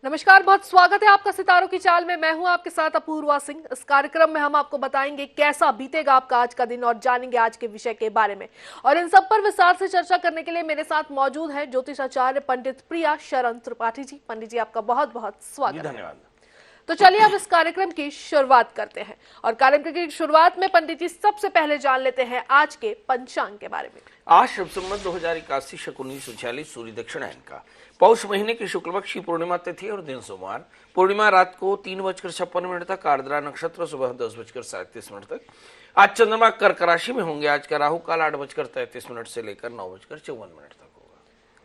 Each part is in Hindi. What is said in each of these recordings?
नमस्कार, बहुत स्वागत है आपका सितारों की चाल में। मैं हूं आपके साथ अपूर्वा सिंह। इस कार्यक्रम में हम आपको बताएंगे कैसा बीतेगा आपका आज का दिन और जानेंगे आज के विषय के बारे में। और इन सब पर विस्तार से चर्चा करने के लिए मेरे साथ मौजूद है ज्योतिषाचार्य पंडित प्रिया शरण त्रिपाठी जी। पंडित जी, आपका बहुत बहुत स्वागत है। धन्यवाद। तो चलिए अब इस कार्यक्रम की शुरुआत करते हैं और कार्यक्रम की शुरुआत में पंडित जी सबसे पहले जान लेते हैं आज के पंचांग के बारे में। आज शुभ संवत 2081 शक 1946 सूर्य दक्षिणायन का पौष महीने की शुक्ल पक्ष की पूर्णिमा तिथि और दिन सोमवार। पूर्णिमा रात को 3:56 तक, आर्द्रा नक्षत्र सुबह 10:37 तक। आज चंद्रमा कर्क राशि में होंगे। आज का राहु काल 8:33 से लेकर 9:54 तक।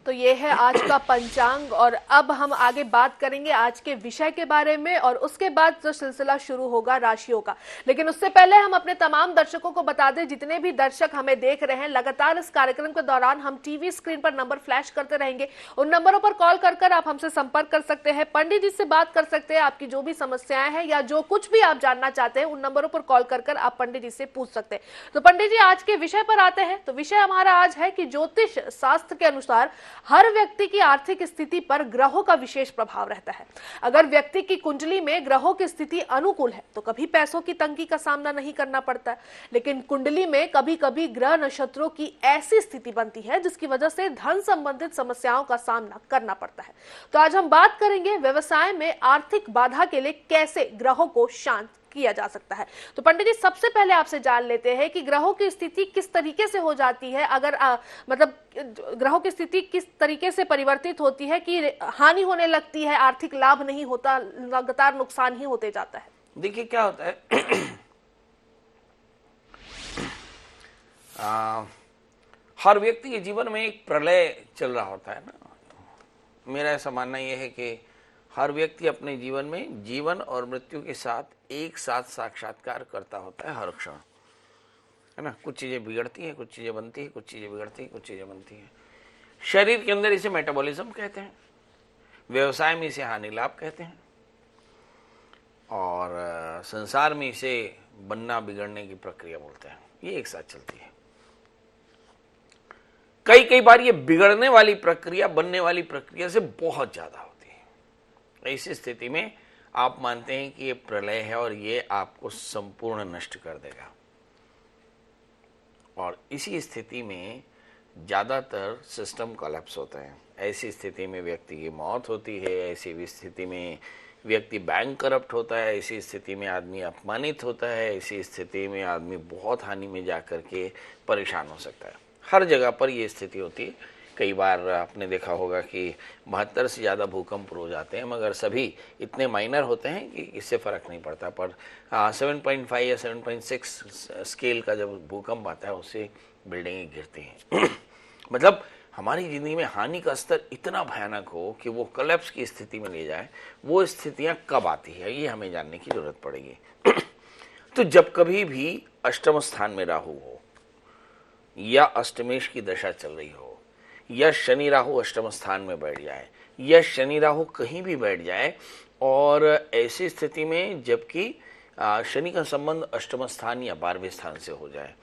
तो ये है आज का पंचांग और अब हम आगे बात करेंगे आज के विषय के बारे में और उसके बाद जो सिलसिला शुरू होगा राशियों का। लेकिन उससे पहले हम अपने तमाम दर्शकों को बता दें, जितने भी दर्शक हमें देख रहे हैं, लगातार इस कार्यक्रम के दौरान हम टीवी स्क्रीन पर नंबर फ्लैश करते रहेंगे। उन नंबरों पर कॉल कर आप हमसे संपर्क कर सकते हैं, पंडित जी से बात कर सकते हैं। आपकी जो भी समस्याएं हैं या जो कुछ भी आप जानना चाहते हैं, उन नंबरों पर कॉल कर आप पंडित जी से पूछ सकते हैं। तो पंडित जी, आज के विषय पर आते हैं। तो विषय हमारा आज है कि ज्योतिष शास्त्र के अनुसार हर व्यक्ति की आर्थिक स्थिति पर ग्रहों का विशेष प्रभाव रहता है। अगर व्यक्ति की कुंडली में ग्रहों की स्थिति अनुकूल है तो कभी पैसों की तंगी का सामना नहीं करना पड़ता है। लेकिन कुंडली में कभी कभी ग्रह नक्षत्रों की ऐसी स्थिति बनती है जिसकी वजह से धन संबंधित समस्याओं का सामना करना पड़ता है। तो आज हम बात करेंगे व्यवसाय में आर्थिक बाधा के लिए कैसे ग्रहों को शांत किया जा सकता है। तो पंडित जी, सबसे पहले आपसे जान लेते हैं कि ग्रहों की स्थिति किस तरीके से हो जाती है, अगर मतलब ग्रहों की स्थिति किस तरीके से परिवर्तित होती है कि हानि होने लगती है, आर्थिक लाभ नहीं होता, लगातार नुकसान ही होते जाता है। देखिए क्या होता है हर व्यक्ति के जीवन में एक प्रलय चल रहा होता है ना। मेरा ऐसा मानना यह है कि हर व्यक्ति अपने जीवन में जीवन और मृत्यु के साथ एक साथ साक्षात्कार करता होता है हर क्षण, है ना। कुछ चीजें बिगड़ती हैं, कुछ चीजें बनती हैं, कुछ चीजें बिगड़ती हैं, कुछ चीजें बनती हैं। शरीर के अंदर इसे मेटाबॉलिज्म कहते हैं, व्यवसाय में इसे हानि लाभ कहते हैं, और संसार में इसे बनना बिगड़ने की प्रक्रिया बोलते हैं। ये एक साथ चलती है। कई बार ये बिगड़ने वाली प्रक्रिया बनने वाली प्रक्रिया से बहुत ज्यादा होती है। इस स्थिति में आप मानते हैं कि ये प्रलय है और ये आपको संपूर्ण नष्ट कर देगा। और इसी स्थिति में ज्यादातर सिस्टम कोलैप्स होता है। ऐसी स्थिति में व्यक्ति की मौत होती है। ऐसी स्थिति में व्यक्ति बैंक करप्ट होता है। ऐसी स्थिति में आदमी अपमानित होता है। ऐसी स्थिति में आदमी बहुत हानि में जाकर के परेशान हो सकता है। हर जगह पर ये स्थिति होती है। कई बार आपने देखा होगा कि 72 से ज़्यादा भूकंप हो जाते हैं, मगर सभी इतने माइनर होते हैं कि इससे फ़र्क नहीं पड़ता। पर 7.5 या 7.6 स्केल का जब भूकंप आता है उससे बिल्डिंगें गिरती हैं। मतलब हमारी ज़िंदगी में हानि का स्तर इतना भयानक हो कि वो कोलैप्स की स्थिति में ले जाए। वो स्थितियाँ कब आती है ये हमें जानने की ज़रूरत पड़ेगी। तो जब कभी भी अष्टम स्थान में राहु हो या अष्टमेश की दशा चल रही हो या शनि राहु अष्टम स्थान में बैठ जाए या शनि राहु कहीं भी बैठ जाए, और ऐसी स्थिति में जबकि शनि का संबंध अष्टम स्थान या 12वें स्थान से हो जाए,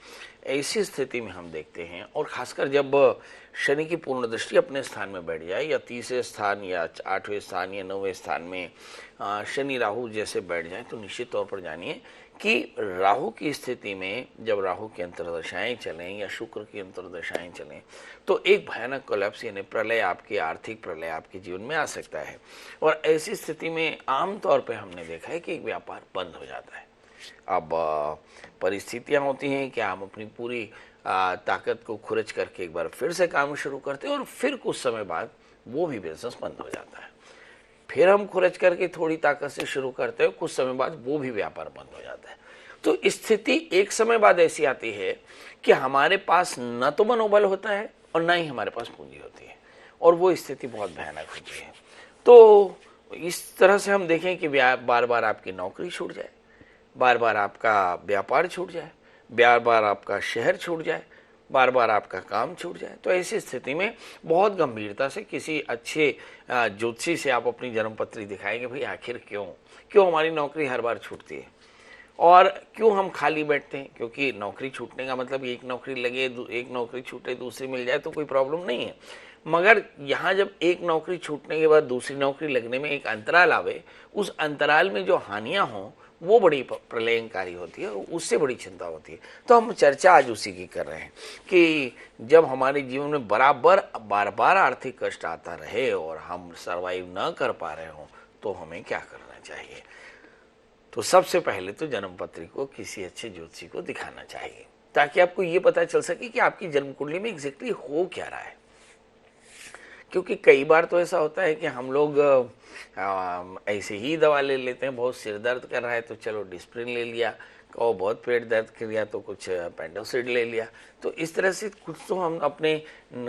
ऐसी स्थिति में हम देखते हैं, और खासकर जब शनि की पूर्ण दृष्टि अपने स्थान में बैठ जाए या तीसरे स्थान या 8वें स्थान या 9वें स्थान में शनि राहु जैसे बैठ जाए, तो निश्चित तौर पर जानिए कि राहु की स्थिति में जब राहु की अंतर्दशाएं चलें या शुक्र की अंतर्दशाएं चलें तो एक भयानक कोलैप्स यानी प्रलय, आपके आर्थिक प्रलय आपके जीवन में आ सकता है। और ऐसी स्थिति में आमतौर पे हमने देखा है कि एक व्यापार बंद हो जाता है। अब परिस्थितियां होती हैं कि हम अपनी पूरी ताकत को खुरच करके एक बार फिर से काम शुरू करते हैं और फिर कुछ समय बाद वो भी बिजनेस बंद हो जाता है। फिर हम खुरच करके थोड़ी ताकत से शुरू करते हैं, कुछ समय बाद वो भी व्यापार बंद हो जाता है। तो स्थिति एक समय बाद ऐसी आती है कि हमारे पास न तो मनोबल होता है और ना ही हमारे पास पूंजी होती है, और वो स्थिति बहुत भयानक होती है। तो इस तरह से हम देखें कि बार बार आपकी नौकरी छूट जाए, बार बार आपका व्यापार छूट जाए, बार बार आपका शहर छूट जाए, बार बार आपका काम छूट जाए, तो ऐसी स्थिति में बहुत गंभीरता से किसी अच्छे ज्योतिषी से आप अपनी जन्मपत्री दिखाएंगे, भाई आखिर क्यों हमारी नौकरी हर बार छूटती है और क्यों हम खाली बैठते हैं। क्योंकि नौकरी छूटने का मतलब एक नौकरी लगे, एक नौकरी छूटे, दूसरी मिल जाए तो कोई प्रॉब्लम नहीं है, मगर यहाँ जब एक नौकरी छूटने के बाद दूसरी नौकरी लगने में एक अंतराल आवे, उस अंतराल में जो हानियां हों वो बड़ी प्रलयंकारी होती है, उससे बड़ी चिंता होती है। तो हम चर्चा आज उसी की कर रहे हैं कि जब हमारे जीवन में बराबर बार बार आर्थिक कष्ट आता रहे और हम सरवाइव न कर पा रहे हों तो हमें क्या करना चाहिए। तो सबसे पहले तो जन्म पत्री को किसी अच्छे ज्योतिषी को दिखाना चाहिए ताकि आपको ये पता चल सके कि आपकी जन्म कुंडली में एग्जैक्टली हो क्या रहा है। क्योंकि कई बार तो ऐसा होता है कि हम लोग ऐसे ही दवा ले लेते हैं, बहुत सिर दर्द कर रहा है तो चलो डिस्प्रिन ले लिया, और बहुत पेट दर्द कर लिया तो कुछ पेंडोसिड ले लिया। तो इस तरह से कुछ तो हम अपने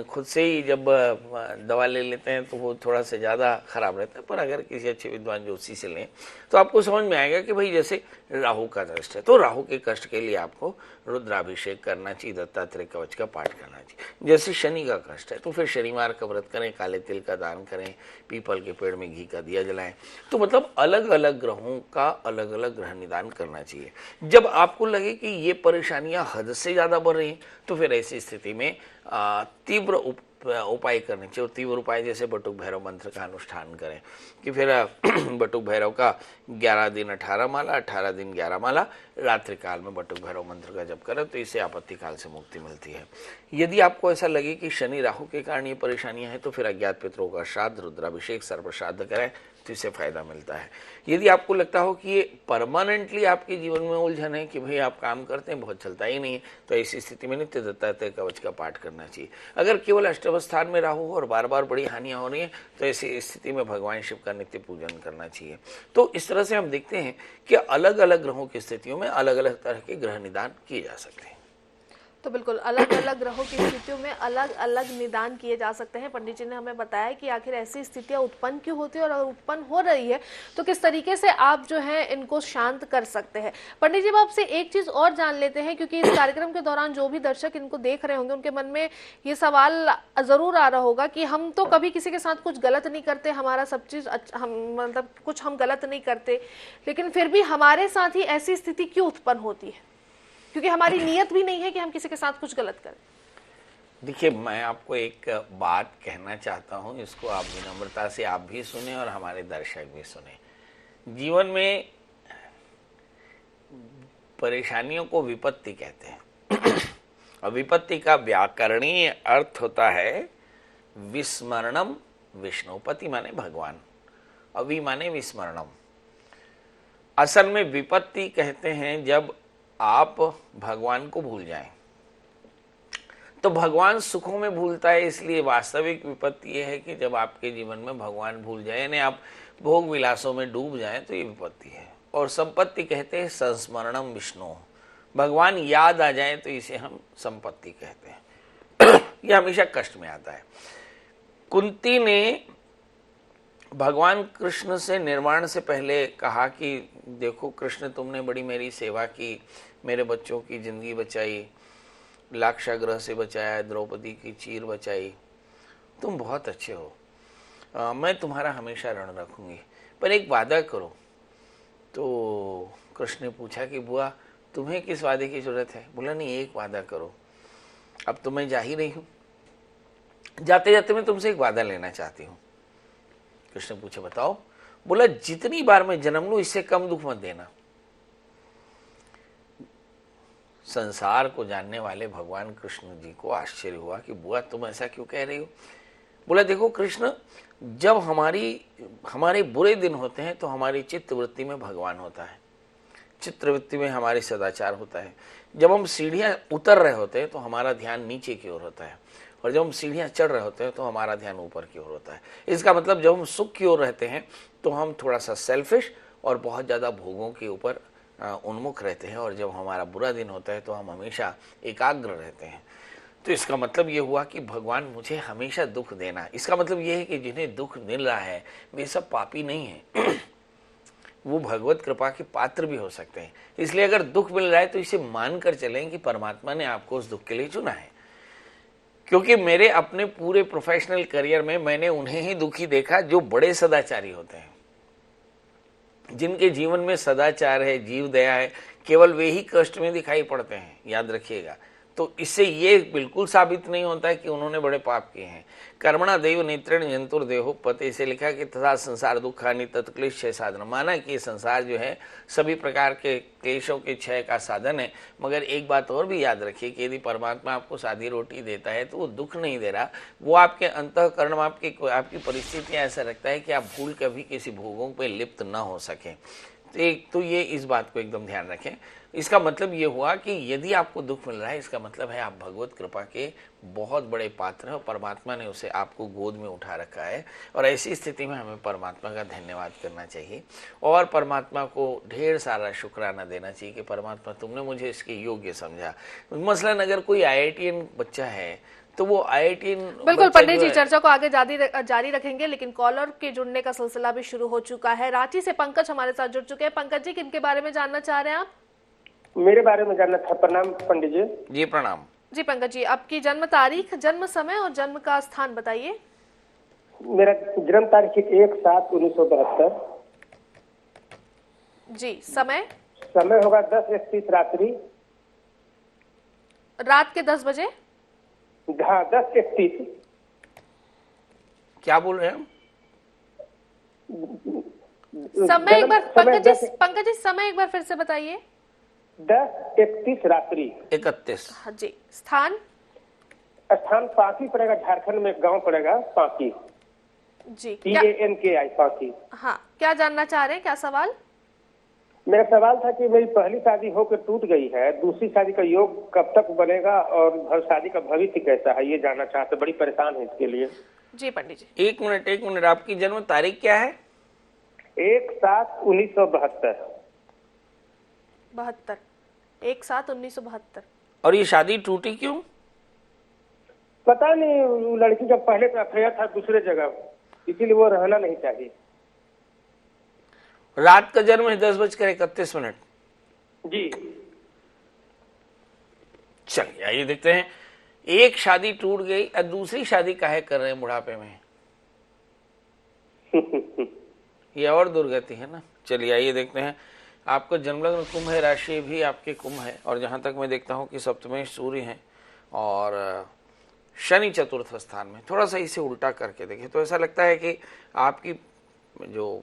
खुद से ही जब दवा ले लेते हैं तो वो थोड़ा सा ज़्यादा खराब रहता है। पर अगर किसी अच्छे विद्वान ज्योतिषी से लें तो आपको समझ में आएगा कि भाई जैसे राहु का कष्ट है तो राहु के कष्ट के लिए आपको रुद्राभिषेक करना चाहिए, दत्तात्रेय कवच का पाठ करना चाहिए। जैसे शनि का कष्ट है तो फिर शनिवार का व्रत करें, काले तिल का दान करें, पीपल के पेड़ में घी का दिया जलाएं। तो मतलब अलग अलग ग्रहों का अलग अलग ग्रह निदान करना चाहिए। जब आपको लगे कि ये परेशानियां हद से ज़्यादा बढ़ रही हैं तो फिर ऐसी स्थिति में तीव्र उपाय करने चाहिए। और तीव्र उपाय जैसे बटुक भैरव मंत्र का अनुष्ठान करें कि फिर बटुक भैरव का 11 दिन 18 माला, 18 दिन 11 माला, रात्रि काल में बटुक भैरव मंत्र का जप करें तो इससे आपत्ति काल से मुक्ति मिलती है। यदि आपको ऐसा लगे कि शनि राहु के कारण ये परेशानियां हैं तो फिर अज्ञात पितरों का श्राद्ध, रुद्राभिषेक, सर्प श्राद्ध करें तो इससे फायदा मिलता है। यदि आपको लगता हो कि ये परमानेंटली आपके जीवन में उलझन है कि भाई आप काम करते हैं बहुत चलता ही नहीं है, तो ऐसी स्थिति में नित्य दत्तात्रेय कवच का पाठ करना चाहिए। अगर केवल अष्टम स्थान में राहु हो और बार बार बड़ी हानियां हो रही हैं तो ऐसी स्थिति में भगवान शिव का नित्य पूजन करना चाहिए। तो इस तरह से हम देखते हैं कि अलग अलग ग्रहों की स्थितियों में अलग अलग तरह के ग्रह निदान किए जा सकते हैं। तो बिल्कुल अलग अलग ग्रहों की स्थितियों में अलग अलग निदान किए जा सकते हैं। पंडित जी ने हमें बताया कि आखिर ऐसी स्थितियां उत्पन्न क्यों होती है और अगर उत्पन्न हो रही है तो किस तरीके से आप जो है इनको शांत कर सकते हैं। पंडित जी, आपसे एक चीज और जान लेते हैं क्योंकि इस कार्यक्रम के दौरान जो भी दर्शक इनको देख रहे होंगे उनके मन में ये सवाल जरूर आ रहा होगा कि हम तो कभी किसी के साथ कुछ गलत नहीं करते, हमारा सब चीज हम मतलब कुछ हम गलत नहीं करते, लेकिन फिर भी हमारे साथ ही ऐसी स्थिति क्यों उत्पन्न होती है, क्योंकि हमारी नीयत भी नहीं है कि हम किसी के साथ कुछ गलत करें। देखिए, मैं आपको एक बात कहना चाहता हूं, इसको आप विनम्रता से आप भी सुने और हमारे दर्शक भी सुने। जीवन में परेशानियों को विपत्ति कहते हैं और विपत्ति का व्याकरणीय अर्थ होता है विस्मरणम। विष्णुपति माने भगवान, अवि माने विस्मरणम। असल में विपत्ति कहते हैं जब आप भगवान को भूल जाएं। तो भगवान सुखों में भूलता है, इसलिए वास्तविक विपत्ति यह है कि जब आपके जीवन में भगवान भूल जाए, यानी आप भोग विलासों में डूब जाएं, तो ये विपत्ति है। और संपत्ति कहते हैं संस्मरणम विष्णु, भगवान याद आ जाए तो इसे हम संपत्ति कहते हैं। यह हमेशा कष्ट में आता है। कुंती ने भगवान कृष्ण से निर्वाण से पहले कहा कि देखो कृष्ण, तुमने बड़ी मेरी सेवा की, मेरे बच्चों की जिंदगी बचाई, लाक्षागृह से बचाया, द्रौपदी की चीर बचाई, तुम बहुत अच्छे हो, मैं तुम्हारा हमेशा ऋण रखूंगी, पर एक वादा करो। तो कृष्ण ने पूछा कि बुआ तुम्हें किस वादे की जरूरत है? बोला नहीं, एक वादा करो। अब तो मैं जा ही रही हूँ, जाते जाते मैं तुमसे एक वादा लेना चाहती हूँ। कृष्ण पूछे बताओ? बोला जितनी बार मैं जन्म लूं इससे कम दुख मत देना। संसार को जानने वाले भगवान कृष्ण जी को आश्चर्य हुआ कि बुआ तुम ऐसा क्यों कह रही हो? बोला देखो कृष्ण, जब हमारे बुरे दिन होते हैं तो हमारी चित्तवृत्ति में भगवान होता है, चित्तवृत्ति में हमारी सदाचार होता है। जब हम सीढ़ियां उतर रहे होते हैं तो हमारा ध्यान नीचे की ओर होता है, और जब हम सीढ़ियां चढ़ रहे होते हैं तो हमारा ध्यान ऊपर की ओर होता है। इसका मतलब जब हम सुख की ओर रहते हैं तो हम थोड़ा सा सेल्फिश और बहुत ज़्यादा भोगों के ऊपर उन्मुख रहते हैं, और जब हमारा बुरा दिन होता है तो हम हमेशा एकाग्र रहते हैं। तो इसका मतलब ये हुआ कि भगवान मुझे हमेशा दुख देना, इसका मतलब ये है कि जिन्हें दुख मिल रहा है वे सब पापी नहीं हैं, वो भगवत कृपा के पात्र भी हो सकते हैं। इसलिए अगर दुख मिल रहा है तो इसे मानकर चलें कि परमात्मा ने आपको उस दुख के लिए चुना है। क्योंकि मेरे अपने पूरे प्रोफेशनल करियर में मैंने उन्हें ही दुखी देखा जो बड़े सदाचारी होते हैं, जिनके जीवन में सदाचार है, जीव दया है, केवल वे ही कष्ट में दिखाई पड़ते हैं। याद रखिएगा, तो इससे ये बिल्कुल साबित नहीं होता है कि उन्होंने बड़े पाप किए हैं। कर्मणा देव नेत्रेण जंतुर्देहो पते से लिखा कि तथा संसार दुखानि तत्क्लेश क्षय साधन, माना कि ये संसार जो है सभी प्रकार के क्लेशों के क्षय का साधन है। मगर एक बात और भी याद रखिए कि यदि परमात्मा आपको सादी रोटी देता है तो वो दुख नहीं दे रहा, वो आपके अंतःकरण में आपकी परिस्थितियां ऐसा रखता है कि आप भूल कभी किसी भोगों पे लिप्त न हो सके। तो ये इस बात को एकदम ध्यान रखें। इसका मतलब ये हुआ कि यदि आपको दुख मिल रहा है, इसका मतलब है आप भगवत कृपा के बहुत बड़े पात्र हैं और परमात्मा ने उसे आपको गोद में उठा रखा है। और ऐसी स्थिति में हमें परमात्मा का धन्यवाद करना चाहिए और परमात्मा को ढेर सारा शुक्राना देना चाहिए कि परमात्मा तुमने मुझे इसके योग्य समझा। मसलन अगर कोई IITian बच्चा है तो वो IITian बिल्कुल पंडित जी, चर्चा को आगे जारी रखेंगे, लेकिन कॉलर के जुड़ने का सिलसिला भी शुरू हो चुका है। रांची से पंकज हमारे साथ जुड़ चुके हैं। पंकज जी, किनके बारे में जानना चाह रहे हैं आप? मेरे बारे में जानना था। प्रणाम पंडित जी। जी प्रणाम। जी पंकज जी, आपकी जन्म तारीख, जन्म समय और जन्म का स्थान बताइए। मेरा जन्म तारीख 1/7/1972। जी, समय? समय होगा 10:31 रात्रि। रात के 10 बजे? हाँ, 10:31। क्या बोल रहे हैं? समय एक बार पंकज जी समय एक बार फिर से बताइए। 10:31 रात्रि। 31। हाँ जी। स्थान? स्थान पांकी पड़ेगा, झारखंड में एक गांव पड़ेगा पांकी। जी। PANKI पांकी। हाँ, क्या जानना चाह रहे हैं, क्या सवाल? मेरा सवाल था कि मेरी पहली शादी होकर टूट गई है, दूसरी शादी का योग कब तक बनेगा और शादी का भविष्य कैसा है, ये जानना चाहते। बड़ी परेशान है इसके लिए। जी पंडित जी। एक मिनट, आपकी जन्म तारीख क्या है? 1/7/1972। 1/7/1972। और ये शादी टूटी क्यों? पता नहीं, लड़की का पहले का अफेयर था दूसरे जगह, इसीलिए वो रहना नहीं चाहिए। रात का जन्म है 10:31। जी। चलिए आइए देखते हैं, एक शादी टूट गई और दूसरी शादी काहे कर रहे हैं बुढ़ापे में? ये और दुर्गति है ना। चलिए आइए देखते हैं, आपको जन्मलग्न कुंभ है, राशि भी आपके कुंभ है और जहां तक मैं देखता हूं कि सप्तमेश सूर्य है और शनि चतुर्थ स्थान में। थोड़ा सा इसे उल्टा करके देखें तो ऐसा लगता है कि आपकी जो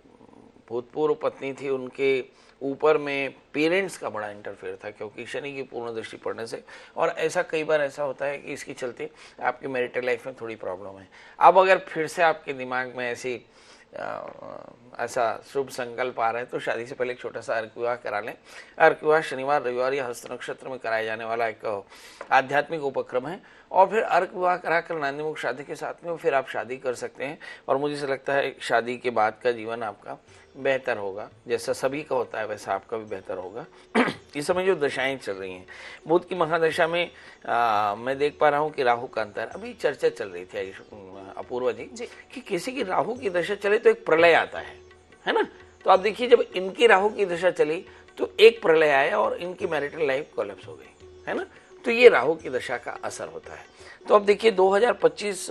भूतपूर्व पत्नी थी उनके ऊपर में पेरेंट्स का बड़ा इंटरफेयर था, क्योंकि शनि की पूर्ण दृष्टि पड़ने से। और ऐसा कई बार ऐसा होता है कि इसके चलते आपकी मैरिटल लाइफ में थोड़ी प्रॉब्लम है। अब अगर फिर से आपके दिमाग में ऐसा शुभ संकल्प आ रहा है तो शादी से पहले एक छोटा सा अर्क विवाह करा लें। अर्क विवाह शनिवार, रविवार या हस्त नक्षत्र में कराया जाने वाला एक आध्यात्मिक उपक्रम है और फिर अर्क विवाह कराकर नांदीमुख शादी के साथ में फिर आप शादी कर सकते हैं। और मुझे से लगता है शादी के बाद का जीवन आपका बेहतर होगा, जैसा सभी का होता है वैसा आपका भी बेहतर होगा। इस समय जो दशाएं चल रही हैं, बुध की महादशा में मैं देख पा रहा हूँ कि राहु का अंतर, अभी चर्चा चल रही थी अपूर्वा जी कि किसी की राहु की दशा चले तो एक प्रलय आता है ना। तो आप देखिए, जब इनकी राहु की दशा चली तो एक प्रलय आया और इनकी मैरिटल लाइफ कोलैप्स हो गई, है ना। तो ये राहु की दशा का असर होता है। तो अब देखिए 2025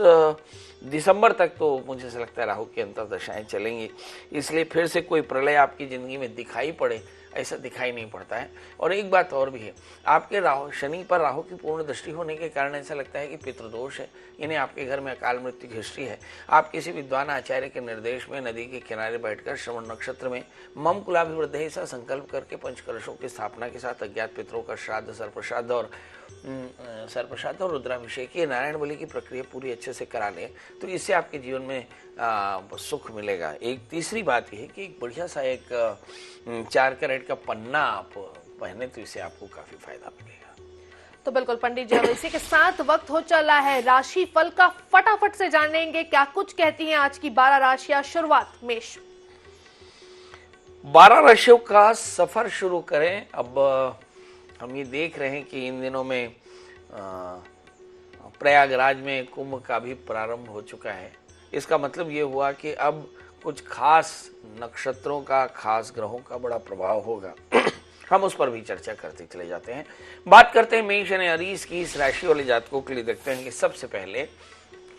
दिसंबर तक तो मुझे ऐसा लगता है राहु की अंतर्दशाएं चलेंगी, इसलिए फिर से कोई प्रलय आपकी जिंदगी में दिखाई पड़े ऐसा दिखाई नहीं पड़ता है। और एक बात और भी है, आपके राहु शनि पर राहु की पूर्ण दृष्टि होने के कारण ऐसा लगता है कि पितृदोष है, यानी आपके घर में अकाल मृत्यु की हिस्ट्री है। आप किसी विद्वान आचार्य के निर्देश में नदी के किनारे बैठकर श्रवण नक्षत्र में मम कुलाभिवृद्धि ऐसा संकल्प करके पंचकलशों की स्थापना के साथ अज्ञात पितरों का श्राद्ध, सर्पश्राद्ध और रुद्राभिषेक, ये नारायण बलि की प्रक्रिया पूरी अच्छे से करा लें तो इससे आपके जीवन में सुख मिलेगा। एक तीसरी बात यह है कि एक बढ़िया सा एक 4 कैरेट का पन्ना आप पहने तो इससे आपको काफी फायदा मिलेगा। तो बिल्कुल पंडित जी, अब इसी के साथ वक्त हो चला है राशि फल का, फटाफट से जानेंगे क्या कुछ कहती हैं आज की 12 राशियां। शुरुआत मेष। 12 राशियों का सफर शुरू करें। अब हम ये देख रहे हैं कि इन दिनों में प्रयागराज में कुंभ का भी प्रारंभ हो चुका है। इसका मतलब ये हुआ कि अब कुछ खास नक्षत्रों का, खास ग्रहों का बड़ा प्रभाव होगा। हम उस पर भी चर्चा करते चले जाते हैं। बात करते हैं मेष यानी अरीस की। इस राशि वाले जातकों के लिए देखते हैं कि सबसे पहले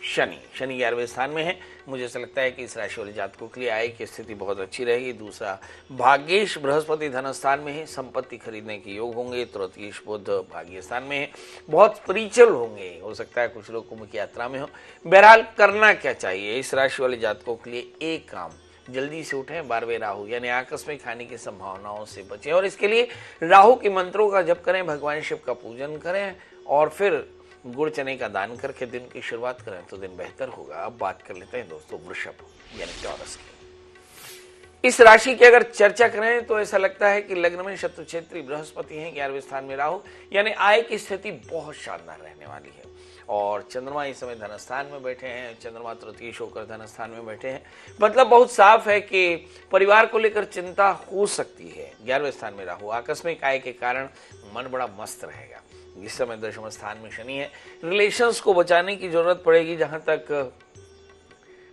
शनि 11वें स्थान में है। मुझे ऐसा लगता है कि इस राशि वाले जातकों के लिए आय की स्थिति बहुत अच्छी रहेगी। दूसरा, भाग्येश बृहस्पति धन स्थान में है, संपत्ति खरीदने के योग होंगे। तृतीयेश बुध भाग्य स्थान में है, बहुत परिचल होंगे, हो सकता है कुछ लोग कुंभ की यात्रा में हो। बहरहाल करना क्या चाहिए इस राशि वाले जातकों के लिए? एक काम, जल्दी से उठें, 12वें राहु यानी आकस्मिक हानि की संभावनाओं से बचें और इसके लिए राहु के मंत्रों का जप करें, भगवान शिव का पूजन करें और फिर गुड़ चने का दान करके दिन की शुरुआत करें तो दिन बेहतर होगा। अब बात कर लेते हैं दोस्तों वृषभ यानी टॉरस की। इस राशि की अगर चर्चा करें तो ऐसा लगता है कि लग्न में शत्रु क्षेत्री बृहस्पति हैं, 11वें स्थान में राहु, यानी आय की स्थिति बहुत शानदार रहने वाली है। और चंद्रमा इस समय धन स्थान में बैठे हैं, चंद्रमा तृतीय होकर धन स्थान में बैठे हैं, मतलब बहुत साफ है कि परिवार को लेकर चिंता हो सकती है। 11वें स्थान में राहु, आकस्मिक आय के कारण मन बड़ा मस्त रहेगा। इस समय दशम स्थान में शनि है, रिलेशंस को बचाने की जरूरत पड़ेगी। जहां तक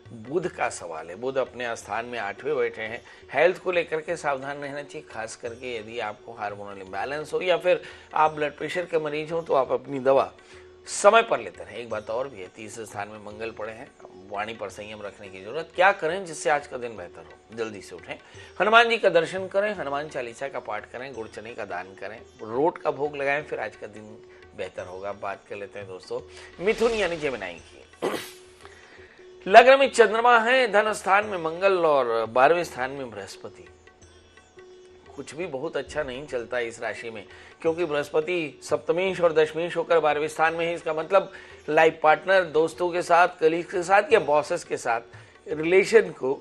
बुध का सवाल है, बुध अपने स्थान में 8वें बैठे हैं, हेल्थ को लेकर के सावधान रहना चाहिए, खास करके यदि आपको हार्मोनल इम्बैलेंस हो या फिर आप ब्लड प्रेशर के मरीज हो तो आप अपनी दवा समय पर लेते रहें। एक बात और भी है, तीसरे स्थान में मंगल पड़े हैं, वाणी पर संयम रखने की जरूरत। क्या करें जिससे आज का दिन बेहतर हो? जल्दी से उठें, हनुमान जी का दर्शन करें, हनुमान चालीसा का पाठ करें, गुड़ चने का दान करें, रोट का भोग लगाएं, फिर आज का दिन बेहतर होगा। बात कर लेते हैं दोस्तों मिथुन यानी जेमिनी की। लग्न में चंद्रमा है, धन स्थान में मंगल और 12वें स्थान में बृहस्पति। कुछ भी बहुत अच्छा नहीं चलता इस राशि में, क्योंकि बृहस्पति सप्तमेश और दशमेश होकर 12वें स्थान में है। इसका मतलब लाइफ पार्टनर, दोस्तों के साथ, कलीग्स के साथ या बॉसेस के साथ रिलेशन को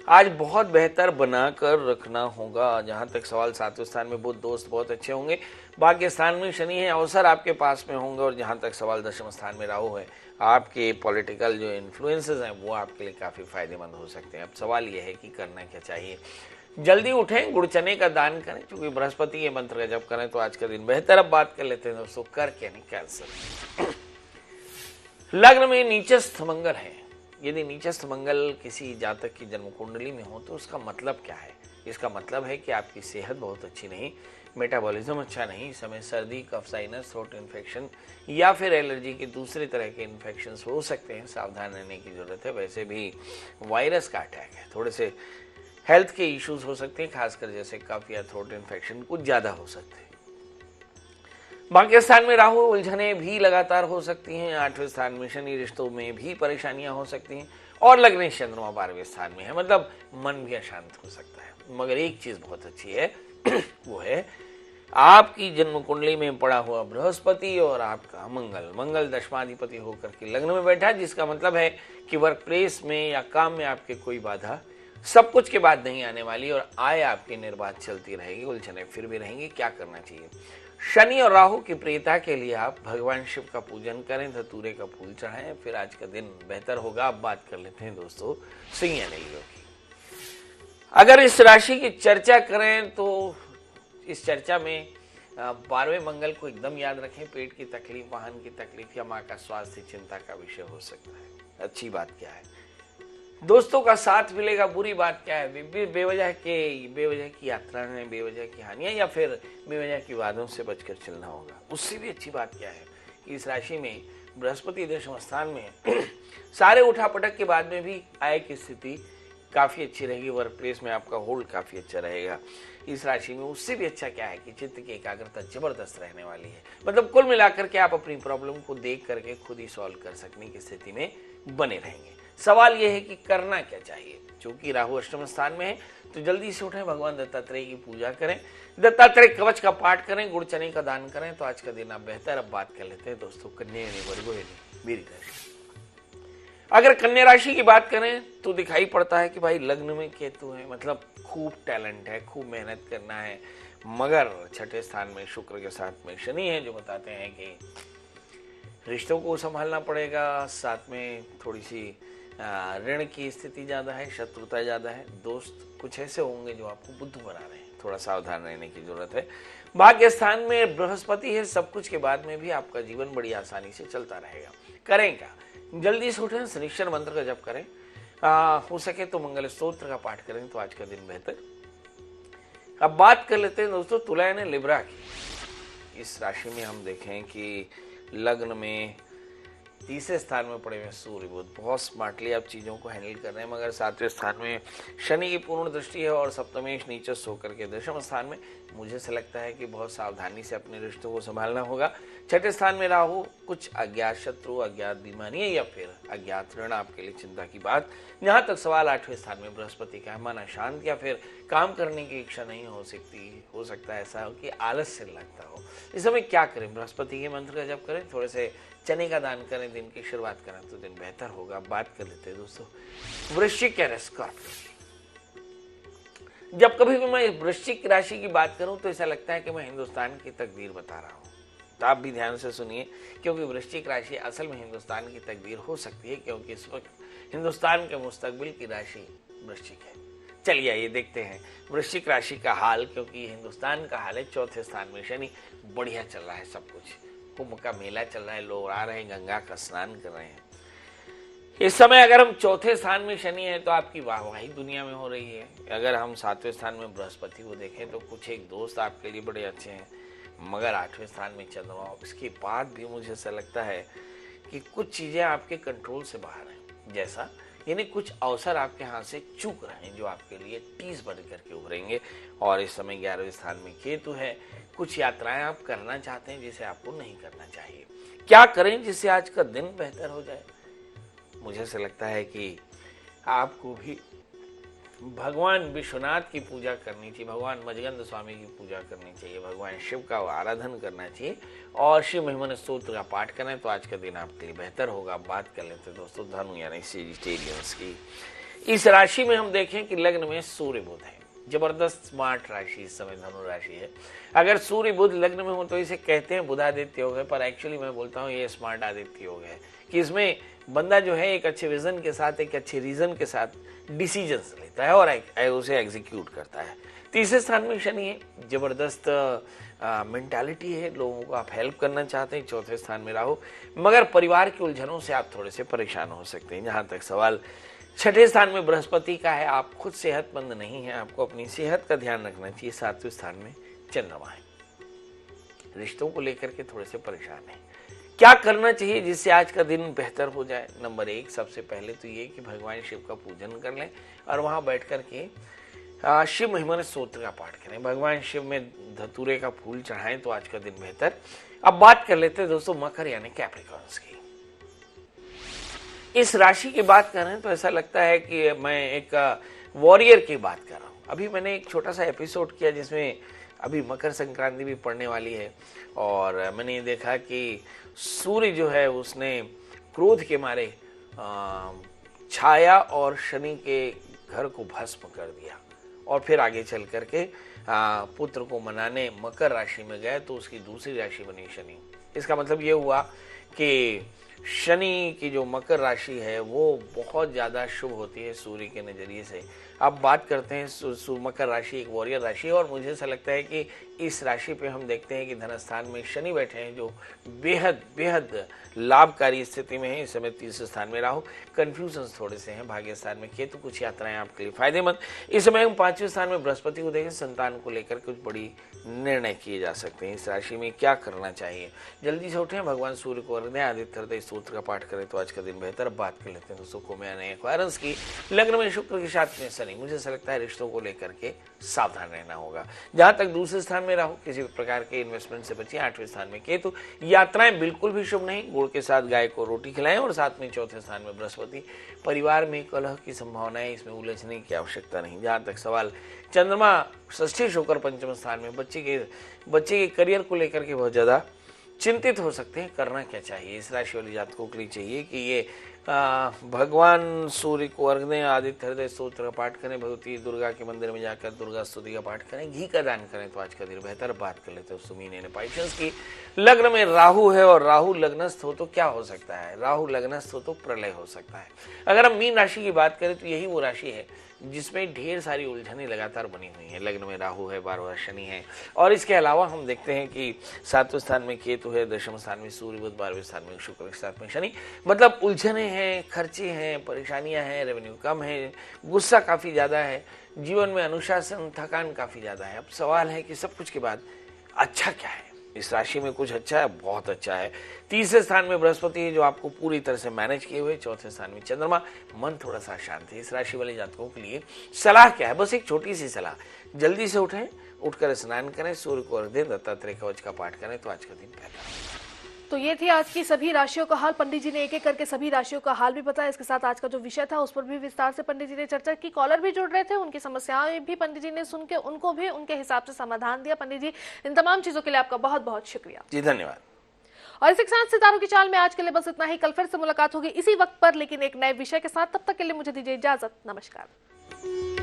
आज बहुत बेहतर बनाकर रखना होगा। जहां तक सवाल 7वें स्थान में बुध, दोस्त बहुत अच्छे होंगे, भाग्य स्थान में शनि है, अवसर आपके पास में होंगे। और जहां तक सवाल दशम स्थान में राहु है, आपके पॉलिटिकल जो इन्फ्लुएंसेस हैं वो आपके लिए काफी फायदेमंद हो सकते हैं। अब सवाल यह है कि करना क्या चाहिए? जल्दी उठें, गुड़ चने का दान करें, क्योंकि बृहस्पति के मंत्र का जप करें तो आज का दिन बेहतर। अब बात कर लेते हैं दोस्तों कर्क यानी कैंसर। लग्न में नीचस्थ मंगल है। यदि नीचस्थ मंगल किसी जातक की जन्म कुंडली में हो तो उसका मतलब क्या है? इसका मतलब है कि आपकी सेहत बहुत अच्छी नहीं, मेटाबॉलिज्म अच्छा नहीं, इस समय सर्दी, कफ, साइनस, थ्रोट इन्फेक्शन या फिर एलर्जी के दूसरे तरह के इन्फेक्शन हो सकते हैं, सावधान रहने की जरूरत है। वैसे भी वायरस का अटैक है, थोड़े से हेल्थ के इश्यूज हो सकते हैं, खासकर जैसे कफ या थ्रोट इन्फेक्शन कुछ ज्यादा हो सकते हैं। भाग्य स्थान में राहु, उलझने भी लगातार हो सकती हैं। 8वें स्थान में शनि, रिश्तों में भी परेशानियां हो सकती हैं। और लग्न चंद्रमा 12वें स्थान में है, मतलब मन भी अशांत हो सकता है। मगर एक चीज बहुत अच्छी है वो है आपकी जन्म कुंडली में पड़ा हुआ बृहस्पति और आपका मंगल दशमाधिपति होकर के लग्न में बैठा है, जिसका मतलब है कि वर्क प्लेस में या काम में आपके कोई बाधा सब कुछ के बाद नहीं आने वाली और आय आपकी निर्बाध चलती रहेगी। उलझने फिर भी रहेंगी। क्या करना चाहिए? शनि और राहु की प्रियता के लिए आप भगवान शिव का पूजन करें, धतूरे का फूल चढ़ाएं, फिर आज का दिन बेहतर होगा। अब बात कर लेते हैं दोस्तों सिंह यानी लियो की। अगर इस राशि की चर्चा करें तो इस चर्चा में 12वें मंगल को एकदम याद रखें। पेट की तकलीफ, वाहन की तकलीफ या माँ का स्वास्थ्य चिंता का विषय हो सकता है। अच्छी बात क्या है? दोस्तों का साथ मिलेगा। बुरी बात क्या है? बेवजह की यात्राएं, बेवजह की हानियां या फिर बेवजह की वादों से बचकर चलना होगा। उससे भी अच्छी बात क्या है कि इस राशि में बृहस्पति दशम स्थान में सारे उठापटक के बाद में भी आय की स्थिति काफी अच्छी रहेगी। वर्क प्लेस में आपका होल्ड काफी अच्छा रहेगा। इस राशि में उससे भी अच्छा क्या है कि चित्त की एकाग्रता जबरदस्त रहने वाली है। मतलब कुल मिलाकर के आप अपनी प्रॉब्लम को देख करके खुद ही सॉल्व कर सकने की स्थिति में बने रहेंगे। सवाल यह है कि करना क्या चाहिए? क्योंकि राहु अष्टम स्थान में है तो जल्दी से उठें, भगवान दत्तात्रेय की पूजा करें, दत्तात्रेय कवच का पाठ करें, गुड़ चने का दान करें तो आज का दिन आप बेहतर। अब बात कर लेते हैं दोस्तों कन्या मेरी राशि। अगर कन्या राशि की बात करें तो दिखाई पड़ता है कि भाई लग्न में केतु है, मतलब खूब टैलेंट है, खूब मेहनत करना है। मगर छठे स्थान में शुक्र के साथ में शनि है, जो बताते हैं कि रिश्तों को संभालना पड़ेगा। साथ में थोड़ी सी ऋण की स्थिति ज्यादा है, शत्रुता ज्यादा है, दोस्त कुछ ऐसे होंगे जो आपको बुद्धू बना रहे हैं, थोड़ा सावधान रहने की जरूरत है। भाग्य स्थान में बृहस्पति है, सब कुछ के बाद में भी आपका जीवन बड़ी आसानी से चलता रहेगा। करें क्या? जल्दी से उठें, शनिश्चर मंत्र का जप करें, हो सके तो मंगल स्तोत्र का पाठ करें तो आज का दिन बेहतर। अब बात कर लेते हैं दोस्तों तुला यानी लिब्रा की। इस राशि में हम देखें कि लग्न में तीसरे स्थान में पड़े हुए सूर्य बुध, बहुत स्मार्टली आप चीज़ों को हैंडल कर रहे हैं। मगर सातवें स्थान में शनि की पूर्ण दृष्टि है और सप्तमेश नीचस्थ होकर के दशम स्थान में, मुझे से लगता है कि बहुत सावधानी से अपने रिश्तों को संभालना होगा। छठे स्थान में राहु, कुछ अज्ञात शत्रु, अज्ञात बीमारियां या फिर अज्ञात ऋण आपके लिए चिंता की बात। यहाँ तक सवाल आठवें स्थान में बृहस्पति का, मन अशांत या फिर काम करने की इच्छा नहीं हो सकती, हो सकता है ऐसा हो कि आलस्य लगता हो। इस समय क्या करें? बृहस्पति के मंत्र का जप करें, थोड़े से चने का दान करें, दिन की शुरुआत करें तो दिन बेहतर होगा। बात कर लेते हैं दोस्तों वृश्चिक या स्कॉर्पियो। जब कभी भी मैं वृश्चिक राशि की बात करूं तो ऐसा लगता है कि मैं हिंदुस्तान की तकदीर बता रहा हूं। तो आप भी ध्यान से सुनिए, क्योंकि वृश्चिक राशि असल में हिंदुस्तान की तकदीर हो सकती है, क्योंकि इस वक्त हिंदुस्तान के मुस्तकबिल की राशि वृश्चिक है। चलिए आइए देखते हैं वृश्चिक राशि का हाल, क्योंकि हिंदुस्तान का हाल है। चौथे स्थान में शनि, बढ़िया चल रहा है सब कुछ, कुंभ का मेला चल रहा है, लोग आ रहे हैं, गंगा का स्नान कर रहे हैं। इस समय अगर हम चौथे स्थान में शनि है तो आपकी वाहवाही दुनिया में हो रही है। अगर हम सातवें स्थान में बृहस्पति को देखें तो कुछ एक दोस्त आपके लिए बड़े अच्छे हैं, मगर आठवें स्थान में चंद्रमा, इसके बाद भी मुझे ऐसा लगता है कि कुछ चीजें आपके कंट्रोल से बाहर हैं। जैसा यानी कुछ अवसर आपके हाथ से चूक रहे हैं जो आपके लिए टीस बन करके उभरेंगे। और इस समय 11वें स्थान में केतु है, कुछ यात्राएं आप करना चाहते हैं जिसे आपको नहीं करना चाहिए। क्या करें जिससे आज का दिन बेहतर हो जाए? मुझे ऐसा लगता है कि आपको भी भगवान विश्वनाथ की पूजा करनी चाहिए, भगवान मजगंध स्वामी की पूजा करनी चाहिए, भगवान शिव का आराधन करना चाहिए और शिव महिमन स्तोत्र का पाठ करें तो आज का दिन आपके लिए बेहतर होगा। बात कर लेते हैं दोस्तों धनु यानी सेजिटेरियंस की। इस राशि में हम देखें कि लग्न में सूर्य बुध है, जबरदस्त स्मार्ट राशि इस समय धनु राशि है। अगर सूर्य बुध लग्न में हो तो इसे कहते हैं बुधादित्य योग है, पर एक्चुअली मैं बोलता हूँ ये स्मार्ट आदित्य योग है कि इसमें बंदा जो है एक अच्छे विजन के साथ, एक अच्छे रीजन के साथ डिसीजंस लेता है और उसे एग्जीक्यूट करता है। तीसरे स्थान में शनि है, जबरदस्त मेंटालिटी है, लोगों को आप हेल्प करना चाहते हैं। चौथे स्थान में राहु, मगर परिवार की उलझनों से आप थोड़े से परेशान हो सकते हैं। जहां तक सवाल छठे स्थान में बृहस्पति का है, आप खुद सेहतमंद नहीं है, आपको अपनी सेहत का ध्यान रखना चाहिए। सातवें स्थान में चंद्रमा है, रिश्तों को लेकर के थोड़े से परेशान है। क्या करना चाहिए जिससे आज का दिन बेहतर हो जाए? नंबर 1, सबसे पहले तो ये कि भगवान शिव का पूजन कर लें और वहां बैठ करके शिव महिमन स्तोत्र का पाठ करें, भगवान शिव में धतूरे का फूल चढ़ाएं तो आज का दिन बेहतर। अब बात कर लेते हैं दोस्तों मकर यानी कैप्रिकॉर्न्स की। इस राशि की बात करें तो ऐसा लगता है कि मैं एक वॉरियर की बात कर रहा हूं। अभी मैंने एक छोटा सा एपिसोड किया जिसमें अभी मकर संक्रांति भी पड़ने वाली है और मैंने देखा कि सूर्य जो है उसने क्रोध के मारे छाया और शनि के घर को भस्म कर दिया और फिर आगे चल करके पुत्र को मनाने मकर राशि में गए तो उसकी दूसरी राशि बनी शनि। इसका मतलब ये हुआ कि शनि की जो मकर राशि है वो बहुत ज़्यादा शुभ होती है सूर्य के नज़रिए से। अब बात करते हैं मकर राशि एक वॉरियर राशि है और मुझे ऐसा लगता है कि इस राशि पे हम देखते हैं कि धनस्थान में शनि बैठे हैं जो बेहद बेहद लाभकारी स्थिति में है। इस समय तीसरे स्थान में राहु, कंफ्यूजन थोड़े से हैं। भाग्य स्थान में केतु, कुछ यात्राएं आपके लिए फायदेमंद। इस समय हम पांचवें स्थान में बृहस्पति को देखें, संतान को लेकर कुछ बड़ी निर्णय किए जा सकते हैं। इस राशि में क्या करना चाहिए? जल्दी से उठें, भगवान सूर्य को अर्घ्य दें, आदित्य हृदय स्तोत्र का पाठ करें तो आज का दिन बेहतर। बात कर लेते हैं दोस्तों कुंभ एक्वायरेंस की। लग्न में शुक्र के साथ में शनि, मुझे ऐसा लगता है रिश्तों को लेकर के सावधान रहना होगा। जहां तक दूसरे स्थान में राहु, किसी प्रकार के इन्वेस्टमेंट से बचिए। आठवें स्थान में केतु, यात्राएं बिल्कुल भी शुभ नहीं, गुड़ के साथ गाय को रोटी खिलाएं। और साथ में चौथे स्थान में बृहस्पति, परिवार में कलह की संभावना है, इसमें उलझने की आवश्यकता नहीं। जहां तक सवाल चंद्रमा षष्ठी होकर पंचम स्थान में, बच्चे के करियर को लेकर के बहुत ज्यादा चिंतित हो सकते हैं। करना क्या चाहिए? इस राशि वाली जातकों के लिए चाहिए कि ये भगवान सूर्य को अर्घ्य दें, आदित्य हृदय स्तोत्र का पाठ करें, भगवती दुर्गा के मंदिर में जाकर दुर्गा स्तुति का पाठ करें, घी का दान करें तो आज का दिन बेहतर। बात कर लेते हैं मीन यानी पाइसेंस की। लग्न में राहु है और राहु लग्नस्थ हो तो क्या हो सकता है? राहु लग्नस्थ हो तो प्रलय हो सकता है। अगर हम मीन राशि की बात करें तो यही वो राशि है जिसमें ढेर सारी उलझनें लगातार बनी हुई हैं। लग्न में राहु है, 12वां शनि है और इसके अलावा हम देखते हैं कि सातवें स्थान में केतु है, दशम स्थान में सूर्य बुध, 12वें स्थान में शुक्र के साथ में शनि। मतलब उलझनें हैं, खर्चे हैं, परेशानियां हैं, रेवेन्यू कम है, गुस्सा काफी ज्यादा है, जीवन में अनुशासन थकान काफी ज्यादा है। अब सवाल है कि सब कुछ के बाद अच्छा क्या है? इस राशि में कुछ अच्छा है, बहुत अच्छा है। तीसरे स्थान में बृहस्पति है जो आपको पूरी तरह से मैनेज किए हुए। चौथे स्थान में चंद्रमा, मन थोड़ा सा शांत है। इस राशि वाले जातकों के लिए सलाह क्या है, बस एक छोटी सी सलाह, जल्दी से उठें, उठकर स्नान करें, सूर्य को अर्घ्य दें, दत्तात्रेय कवच का पाठ करें तो आज का दिन बेहतर। तो ये थी आज की सभी राशियों का हाल। पंडित जी ने एक एक करके सभी राशियों का हाल भी बताया। इसके साथ आज का जो विषय था उस पर भी विस्तार से पंडित जी ने चर्चा की। कॉलर भी जुड़ रहे थे, उनकी समस्याएं भी पंडित जी ने सुन के उनको भी उनके हिसाब से समाधान दिया। पंडित जी, इन तमाम चीजों के लिए आपका बहुत बहुत शुक्रिया जी, धन्यवाद। और इसी के साथ सितारों की चाल में आज के लिए बस इतना ही। कल फिर से मुलाकात होगी इसी वक्त पर, लेकिन एक नए विषय के साथ। तब तक के लिए मुझे दीजिए इजाजत। नमस्कार।